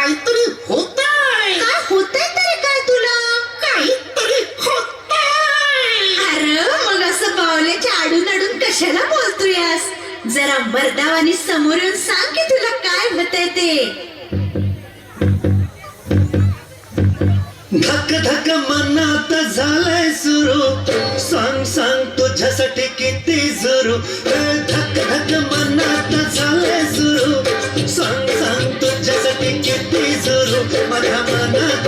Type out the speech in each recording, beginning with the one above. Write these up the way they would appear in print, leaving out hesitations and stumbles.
काहीतरी होतंय. काय होतंय तरी काय तुला? काहीतरी होतंय. अरे मग असं बावल्याच्या आडून आडून कशाला बोलतोयस? जरा मर्दावानी समोर येऊन सांग की तुला काय होतंय ते. धक धक मनात झालंय सुरू, सांग सांग तुझ्यासाठी किती जरू. धक धक मनात झालंय सुरू, सांग सांग तुझ्यासाठी किती जरू. माझ्या मनात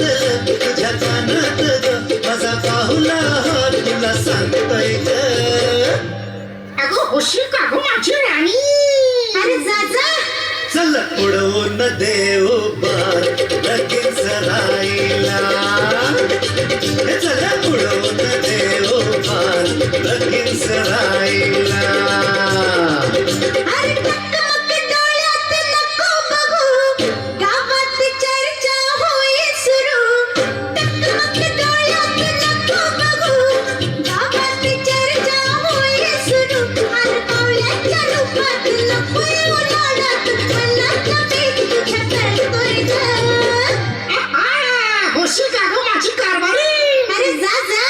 तुझ्या कानात ग, माझा पाहुला तुला सांगतोय ग. अगं होशील का गं माझी राणी? अरे जा जा. चल उडवून देऊ बार लगेच राहिला. चल उडवून देऊ बार लगेच राहिला. अरे टकमक डोळ्यात नको बघू, गावात चर्चा होईल सुरू. टकमक डोळ्यात नको बघू, गावात चर्चा होईल सुरू. अरे बावल्याच्या रूपात नको येऊ लाडात, मला कमी तुझ्या करतोय ग. होशील का गं माझी कारभारी? अरे जा जा.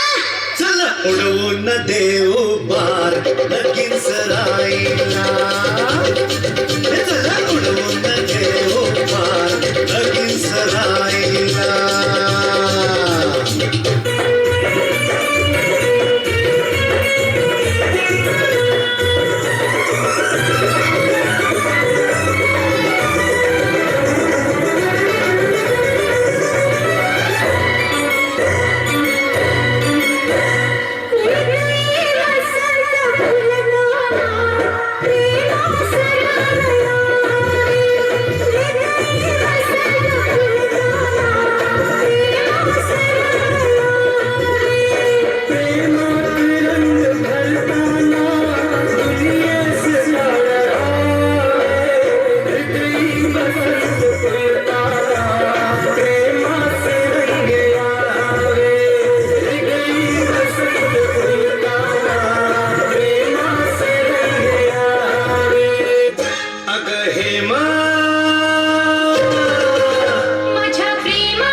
चल उडवून देऊ बार लगेच राहिला. चल उडवून देऊ बार लगेच राहिला. माझ्या प्रेमा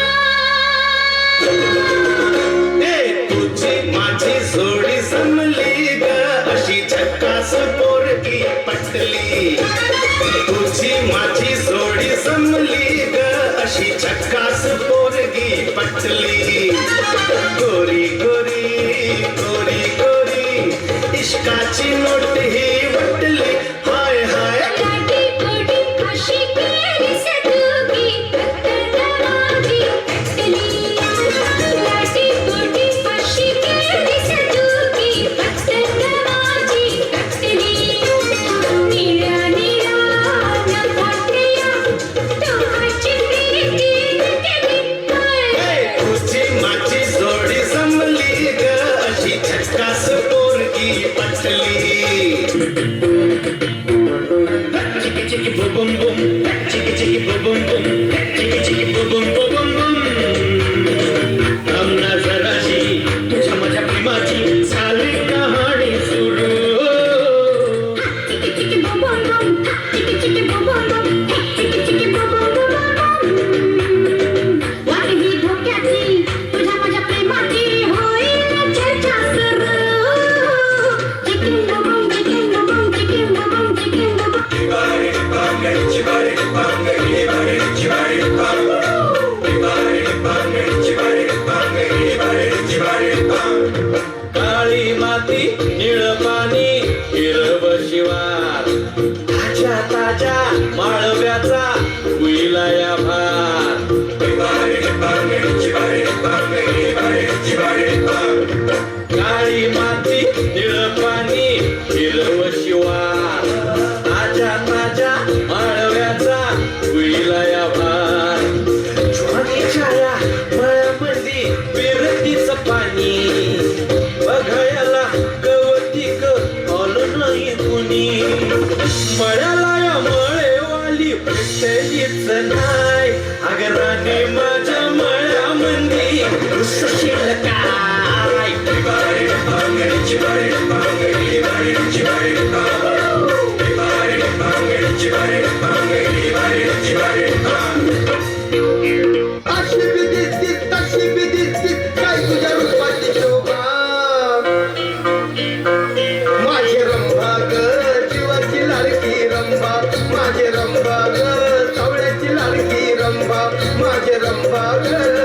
माझी जोडी जमली ग, अशी झक्कास पोरगी पटली. तुझी माझी जोडी जमली ग, अशी झक्कास पोरगी पटली. गोरी गोरी गोरी गोरी इश्काची नोट ही वटली. हाय हाय लाडी गोडी अशी केली सदुगी, फक्त माझी कटली. लाडी गोडी अशी केली सदुगी, फक्त माझी कटली. निळ्या निळ्या नभातल्या तुझी प्रीती केली. तुझी माझी जोडी जमली ग, अशी झक्कास पोरगी पटली. चिकी चिकी बुम बुम, चिकी चिकी बुम बुम, चिकी चिकी बुम बुम बुम. थांबना जराशी तुझ्या माझ्या प्रेमाची झाली कहाणी सुरू. चिकी चिकी बम बम बम, चिकी चिकी बम बम बम, चिकी चिकी बम बम बम. वाट ही धोक्याची तुझ्या माझ्या प्रेमाची होईल चर्चा सुरू. चिकी बम बम, चिकी बम बम, चिकी बम बम, चिकी बम बम. काळी माती निळ पाणी हिरव शिवार, ताज्या ताज्या माळव्याचा विलाया भार. काळी माती निळ पाणी हिरव शिवार, ताज्या ताज्या माळव्याचा विलाया भार. ज्वारीच्या या मळ्यामध्ये विरतीचं पाणी, बघायला गवती ग आलं नाही कुणी. मळ्याला या मळेवाली भेटलीच नाही, अगं राणी माझ्या मळ्यामध्ये सुशील काय. वागला